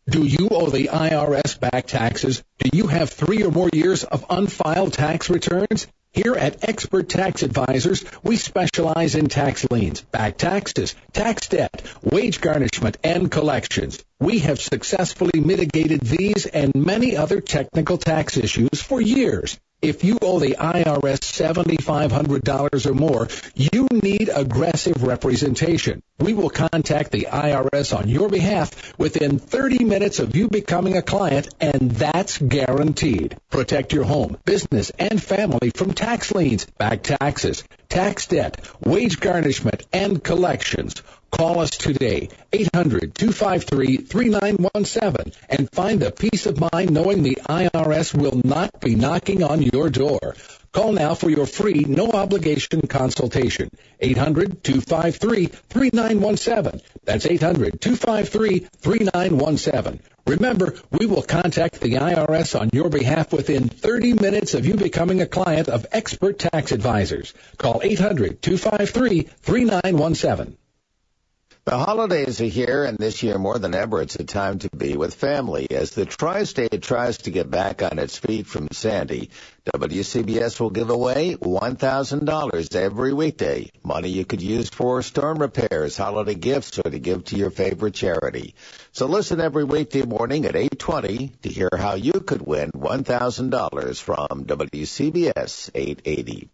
Do you owe the IRS back taxes? Do you have 3 or more years of unfiled tax returns? Here at Expert Tax Advisors, we specialize in tax liens, back taxes, tax debt, wage garnishment, and collections. We have successfully mitigated these and many other technical tax issues for years. If you owe the IRS $7,500 or more, you need aggressive representation. We will contact the IRS on your behalf within 30 minutes of you becoming a client, and that's guaranteed. Protect your home, business, and family from tax liens, back taxes, tax debt, wage garnishment, and collections. Call us today, 800-253-3917, and find the peace of mind knowing the IRS will not be knocking on your door. Call now for your free, no-obligation consultation. 800-253-3917. That's 800-253-3917. Remember, we will contact the IRS on your behalf within 30 minutes of you becoming a client of expert tax advisors. Call 800-253-3917. The holidays are here, and this year more than ever, it's a time to be with family. As the Tri-State tries to get back on its feet from Sandy, WCBS will give away $1,000 every weekday, money you could use for storm repairs, holiday gifts, or to give to your favorite charity. So listen every weekday morning at 8:20 to hear how you could win $1,000 from WCBS 880.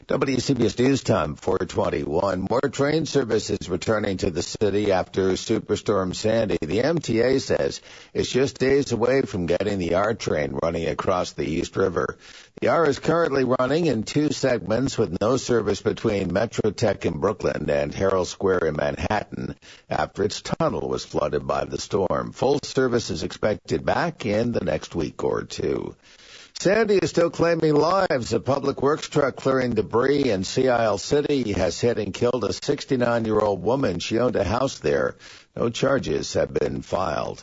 WCBS News Time, 421. More train services returning to the city after Superstorm Sandy. The MTA says it's just days away from getting the R train running across the East River. The R is currently running in two segments with no service between Metrotech in Brooklyn and Herald Square in Manhattan after its tunnel was flooded by the storm. Full service is expected back in the next week or two. Sandy is still claiming lives. A public works truck clearing debris in Sea Isle City has hit and killed a 69-year-old woman. She owned a house there. No charges have been filed.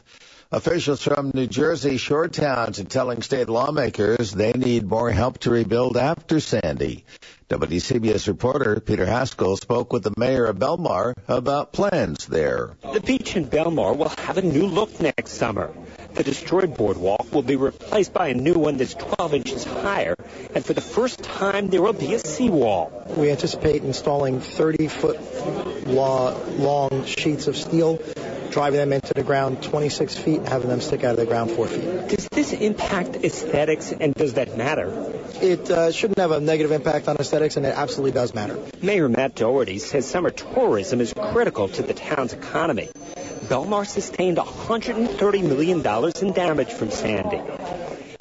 Officials from New Jersey shore towns are telling state lawmakers they need more help to rebuild after Sandy. WCBS reporter Peter Haskell spoke with the mayor of Belmar about plans there. The beach in Belmar will have a new look next summer. The destroyed boardwalk will be replaced by a new one that's 12 inches higher, and for the first time there will be a seawall. We anticipate installing 30-foot long sheets of steel, driving them into the ground 26 feet and having them stick out of the ground 4 feet. Does this impact aesthetics, and does that matter? It shouldn't have a negative impact on aesthetics, and it absolutely does matter. Mayor Matt Doherty says summer tourism is critical to the town's economy. Belmar sustained $130 million in damage from Sandy.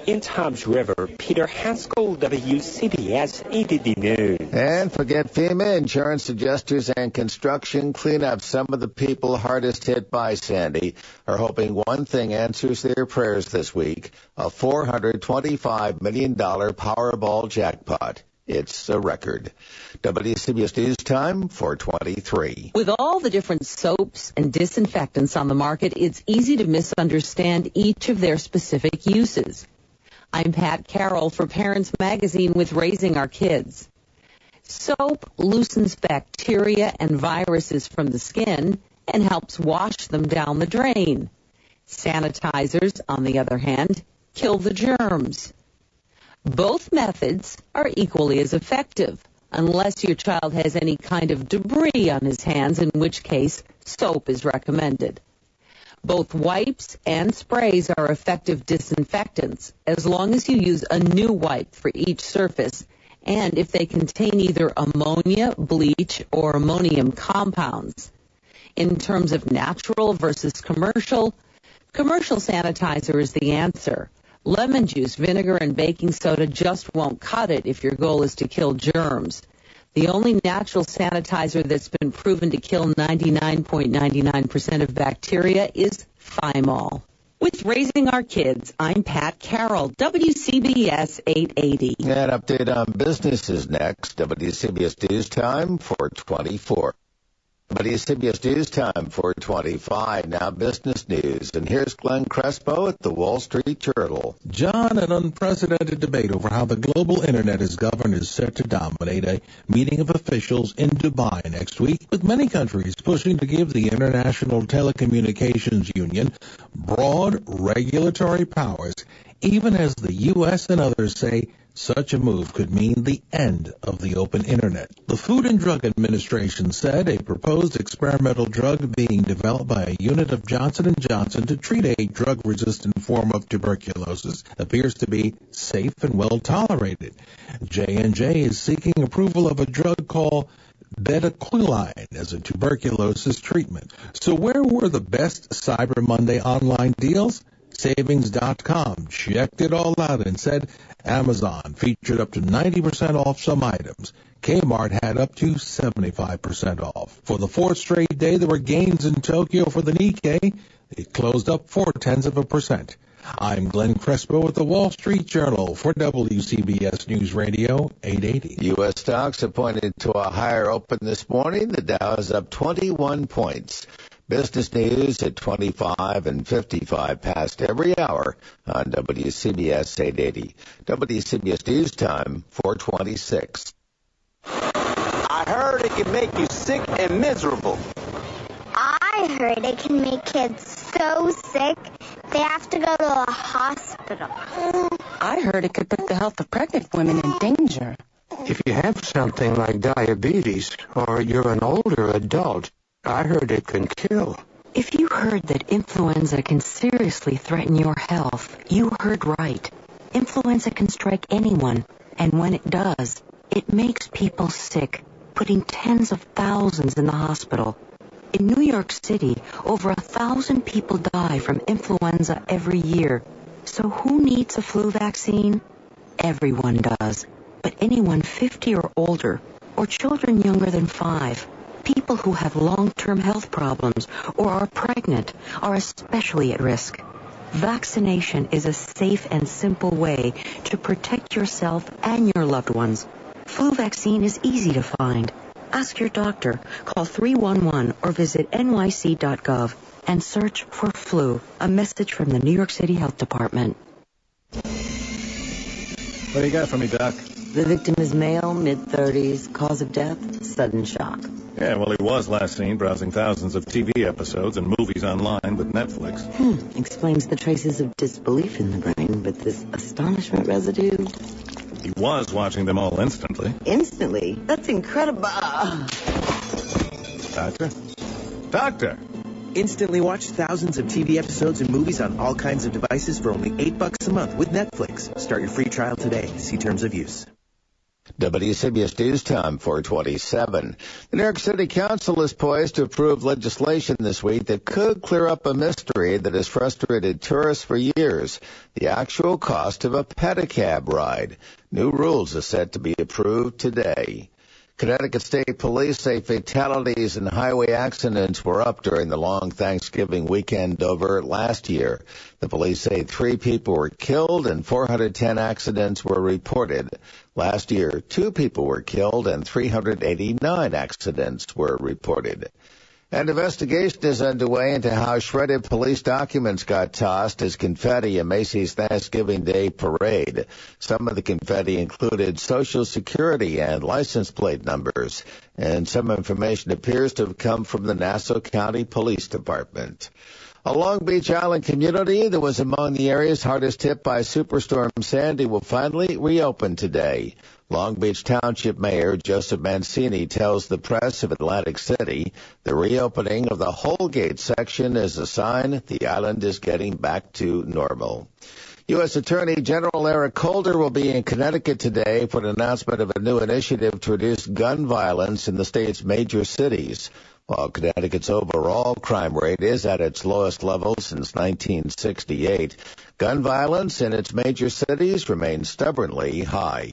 In Toms River, Peter Haskell, WCBS 880 News. And forget FEMA, insurance adjusters and construction cleanup. Some of the people hardest hit by Sandy are hoping one thing answers their prayers this week, a $425 million Powerball jackpot. It's a record. WCBS News Time, 423. With all the different soaps and disinfectants on the market, it's easy to misunderstand each of their specific uses. I'm Pat Carroll for Parents Magazine with Raising Our Kids. Soap loosens bacteria and viruses from the skin and helps wash them down the drain. Sanitizers, on the other hand, kill the germs. Both methods are equally as effective, unless your child has any kind of debris on his hands, in which case soap is recommended. Both wipes and sprays are effective disinfectants, as long as you use a new wipe for each surface, and if they contain either ammonia, bleach, or ammonium compounds. In terms of natural versus commercial sanitizer is the answer. Lemon juice, vinegar, and baking soda just won't cut it if your goal is to kill germs. The only natural sanitizer that's been proven to kill 99.99% of bacteria is Thymol. With Raising Our Kids, I'm Pat Carroll, WCBS 880. An update on businesses next. WCBS News Time, 424. WCBS News Time, 425. Now business news. And here's Glenn Crespo at the Wall Street Journal. John, an unprecedented debate over how the global internet is governed is set to dominate a meeting of officials in Dubai next week, with many countries pushing to give the International Telecommunications Union broad regulatory powers, even as the U.S. and others say such a move could mean the end of the open internet. The Food and Drug Administration said a proposed experimental drug being developed by a unit of Johnson & Johnson to treat a drug-resistant form of tuberculosis appears to be safe and well tolerated. J&J is seeking approval of a drug called bedaquiline as a tuberculosis treatment. So where were the best Cyber Monday online deals? Savings.com checked it all out and said Amazon featured up to 90% off some items. Kmart had up to 75% off. For the fourth straight day, there were gains in Tokyo for the Nikkei. It closed up 0.4%. I'm Glenn Crespo with the Wall Street Journal for WCBS News Radio 880. U.S. stocks have pointed to a higher open this morning. The Dow is up 21 points. Business news at 25 and 55 past every hour on WCBS 880. WCBS News Time, 426. I heard it can make you sick and miserable. I heard it can make kids so sick they have to go to a hospital. I heard it could put the health of pregnant women in danger. If you have something like diabetes or you're an older adult, I heard it can kill. If you heard that influenza can seriously threaten your health, you heard right. Influenza can strike anyone, and when it does, it makes people sick, putting tens of thousands in the hospital. In New York City, over 1,000 people die from influenza every year. So who needs a flu vaccine? Everyone does. But anyone 50 or older, or children younger than 5, people who have long-term health problems or are pregnant are especially at risk. Vaccination is a safe and simple way to protect yourself and your loved ones. Flu vaccine is easy to find. Ask your doctor, call 311 or visit nyc.gov and search for flu. A message from the New York City Health Department. What do you got for me, Doc? The victim is male, mid-30s, cause of death, sudden shock. Yeah, well, he was last seen browsing thousands of TV episodes and movies online with Netflix. Explains the traces of disbelief in the brain, but this astonishment residue... He was watching them all instantly. Instantly? That's incredible. Doctor? Doctor! Instantly watch thousands of TV episodes and movies on all kinds of devices for only $8 a month with Netflix. Start your free trial today. See terms of use. WCBS News Time, 427. The New York City Council is poised to approve legislation this week that could clear up a mystery that has frustrated tourists for years, the actual cost of a pedicab ride. New rules are set to be approved today. Connecticut State Police say fatalities and highway accidents were up during the long Thanksgiving weekend over last year. The police say 3 people were killed and 410 accidents were reported. Last year, 2 people were killed and 389 accidents were reported. An investigation is underway into how shredded police documents got tossed as confetti at Macy's Thanksgiving Day parade. Some of the confetti included Social Security and license plate numbers, and some information appears to have come from the Nassau County Police Department. A Long Beach Island community that was among the areas hardest hit by Superstorm Sandy will finally reopen today. Long Beach Township Mayor Joseph Mancini tells the press of Atlantic City the reopening of the Holgate section is a sign the island is getting back to normal. U.S. Attorney General Eric Holder will be in Connecticut today for an announcement of a new initiative to reduce gun violence in the state's major cities. While Connecticut's overall crime rate is at its lowest level since 1968, gun violence in its major cities remains stubbornly high.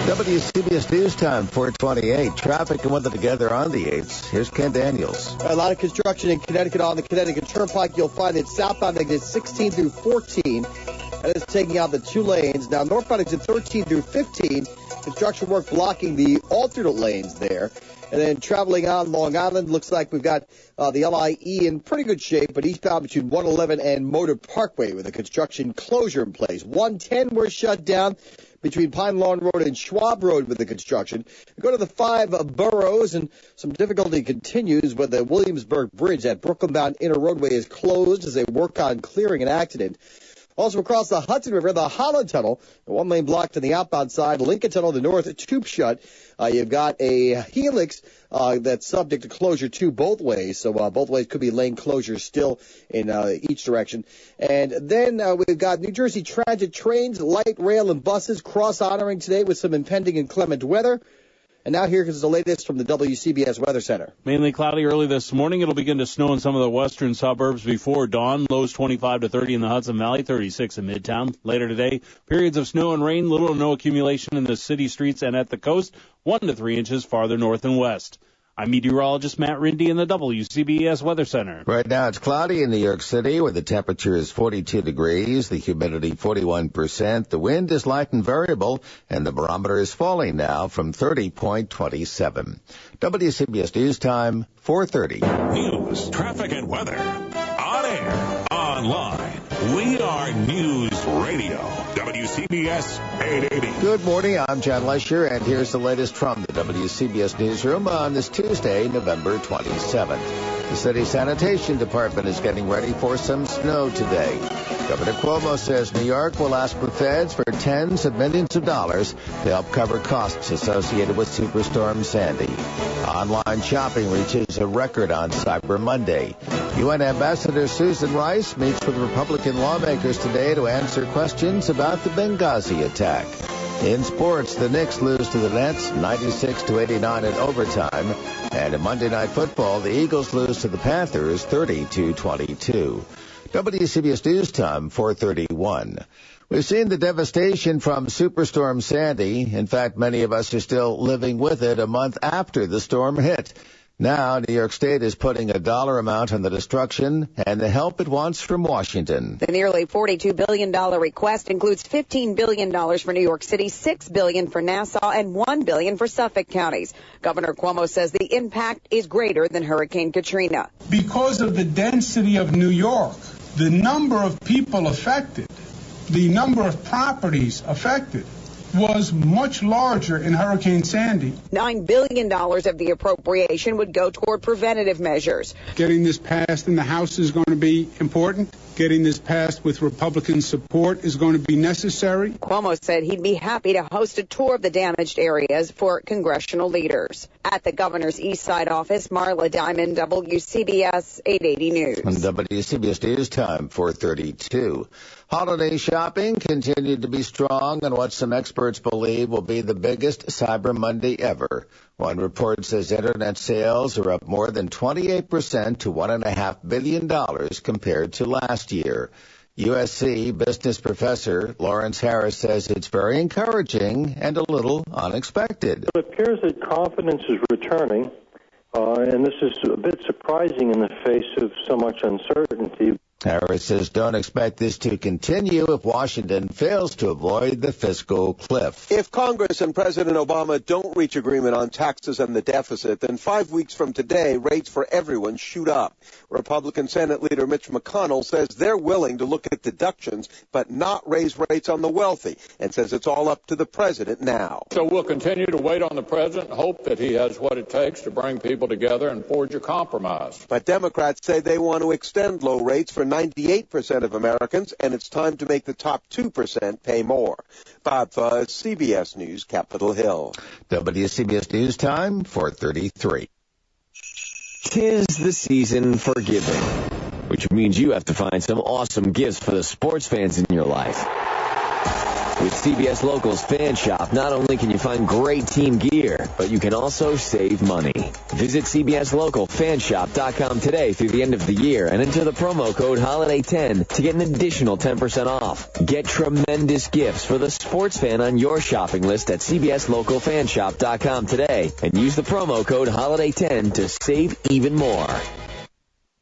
WCBS News Time, 428. Traffic and weather together on the 8s. Here's Ken Daniels. A lot of construction in Connecticut on the Connecticut Turnpike. You'll find it southbound exit 16 through 14. That is taking out the 2 lanes. Now, northbound exit 13 through 15. Construction work blocking the alternate lanes there. And then traveling on Long Island, looks like we've got the LIE in pretty good shape, but eastbound between 111 and Motor Parkway with a construction closure in place. 110 were shut down between Pine Lawn Road and Schwab Road with the construction. We go to the 5 boroughs, and some difficulty continues with the Williamsburg Bridge. That Brooklyn-bound inner roadway is closed as they work on clearing an accident. Also across the Hudson River, the Holland Tunnel, 1 lane blocked on the outbound side. Lincoln Tunnel, the north tube shut. You've got a helix that's subject to closure to both ways. So both ways could be lane closures still in each direction. And then we've got New Jersey Transit trains, light rail, and buses cross-honoring today with some impending inclement weather. And now here is the latest from the WCBS Weather Center. Mainly cloudy early this morning. It'll begin to snow in some of the western suburbs before dawn. Lows 25 to 30 in the Hudson Valley, 36 in Midtown. Later today, periods of snow and rain, little or no accumulation in the city streets and at the coast, 1 to 3 inches farther north and west. I'm meteorologist Matt Rindy in the WCBS Weather Center. Right now it's cloudy in New York City where the temperature is 42 degrees, the humidity 41%, the wind is light and variable, and the barometer is falling now from 30.27. WCBS News Time, 4:30. News, traffic, and weather. On air, online. We are News Radio. WCBS 880. Good morning, I'm John Lesher, and here's the latest from the WCBS Newsroom on this Tuesday, November 27th. The city sanitation department is getting ready for some snow today. Governor Cuomo says New York will ask the feds for tens of millions of dollars to help cover costs associated with Superstorm Sandy. Online shopping reaches a record on Cyber Monday. UN Ambassador Susan Rice meets with Republican lawmakers today to answer questions about the Benghazi attack. In sports, the Knicks lose to the Nets 96-89 in overtime. And in Monday Night Football, the Eagles lose to the Panthers 30-22. WCBS News Time, 4:31. We've seen the devastation from Superstorm Sandy. In fact, many of us are still living with it a month after the storm hit. Now, New York State is putting a dollar amount on the destruction and the help it wants from Washington. The nearly $42 billion request includes $15 billion for New York City, $6 billion for Nassau, and $1 billion for Suffolk counties. Governor Cuomo says the impact is greater than Hurricane Katrina. Because of the density of New York, the number of people affected, the number of properties affected, was much larger in Hurricane Sandy. $9 billion of the appropriation would go toward preventative measures. Getting this passed in the House is going to be important. Getting this passed with Republican support is going to be necessary. Cuomo said he'd be happy to host a tour of the damaged areas for congressional leaders. At the governor's East Side office, Marla Diamond, WCBS 880 News. On WCBS News Time, 4:32. Holiday shopping continued to be strong on what some experts believe will be the biggest Cyber Monday ever. One report says internet sales are up more than 28% to $1.5 billion compared to last year. USC business professor Lawrence Harris says it's very encouraging and a little unexpected. It appears that confidence is returning, and this is a bit surprising in the face of so much uncertainty. Harris says don't expect this to continue if Washington fails to avoid the fiscal cliff. If Congress and President Obama don't reach agreement on taxes and the deficit, then 5 weeks from today, rates for everyone shoot up. Republican Senate Leader Mitch McConnell says they're willing to look at deductions but not raise rates on the wealthy, and says it's all up to the president now. So we'll continue to wait on the president, hope that he has what it takes to bring people together and forge a compromise. But Democrats say they want to extend low rates for 98% of Americans, and it's time to make the top 2% pay more. Bob Fuzz, CBS News, Capitol Hill. WCBS News Time, 4:33. 'Tis the season for giving, which means you have to find some awesome gifts for the sports fans in your life. With CBS Local's Fan Shop, not only can you find great team gear, but you can also save money. Visit CBSLocalFanShop.com today through the end of the year and enter the promo code HOLIDAY10 to get an additional 10% off. Get tremendous gifts for the sports fan on your shopping list at CBSLocalFanShop.com today and use the promo code HOLIDAY10 to save even more.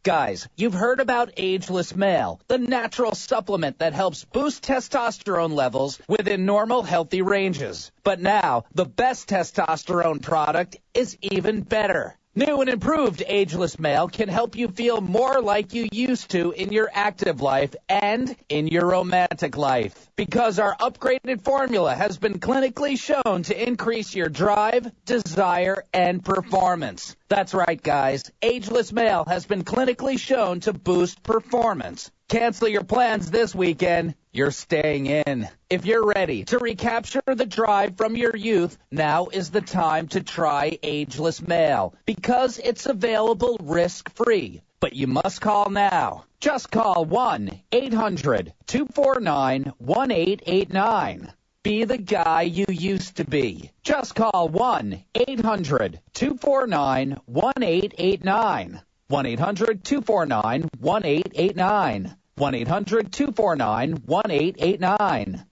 Guys, you've heard about Ageless Male, the natural supplement that helps boost testosterone levels within normal, healthy ranges. But now, the best testosterone product is even better. New and improved Ageless Male can help you feel more like you used to in your active life and in your romantic life. Because our upgraded formula has been clinically shown to increase your drive, desire, and performance. That's right, guys. Ageless Male has been clinically shown to boost performance. Cancel your plans this weekend. You're staying in. If you're ready to recapture the drive from your youth, now is the time to try Ageless Male because it's available risk-free. But you must call now. Just call 1-800-249-1889. Be the guy you used to be. Just call 1-800-249-1889. 1-800-249-1889. 1-800-249-1889.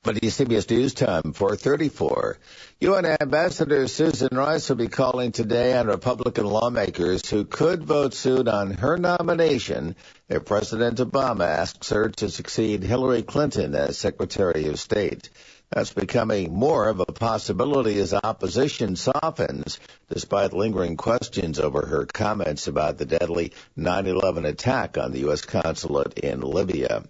WCBS News Time, 4:34. UN Ambassador Susan Rice will be calling today on Republican lawmakers who could vote soon on her nomination if President Obama asks her to succeed Hillary Clinton as Secretary of State. That's becoming more of a possibility as opposition softens, despite lingering questions over her comments about the deadly 9/11 attack on the U.S. consulate in Libya.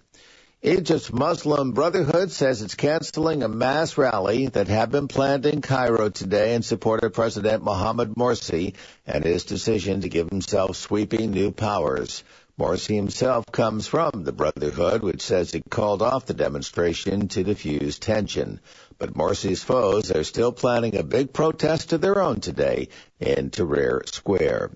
Egypt's Muslim Brotherhood says it's canceling a mass rally that had been planned in Cairo today in support of President Mohamed Morsi and his decision to give himself sweeping new powers. Morsi himself comes from the Brotherhood, which says it called off the demonstration to diffuse tension. But Morsi's foes are still planning a big protest of their own today in Tahrir Square.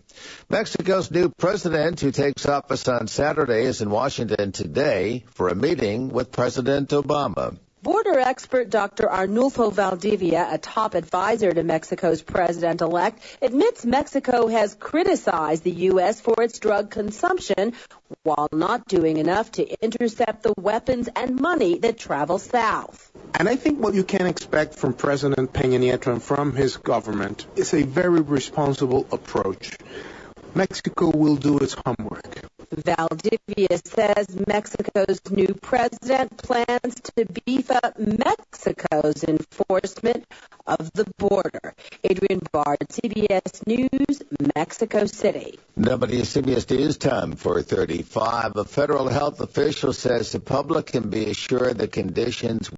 Mexico's new president, who takes office on Saturday, is in Washington today for a meeting with President Obama. Border expert Dr. Arnulfo Valdivia, a top advisor to Mexico's president-elect, admits Mexico has criticized the U.S. for its drug consumption while not doing enough to intercept the weapons and money that travel south. And I think what you can expect from President Peña Nieto and from his government is a very responsible approach. Mexico will do its homework. Valdivia says Mexico's new president plans to beef up Mexico's enforcement of the border. Adrian Bard, CBS News, Mexico City. WCBS News Time, 4:35. A federal health official says the public can be assured the conditions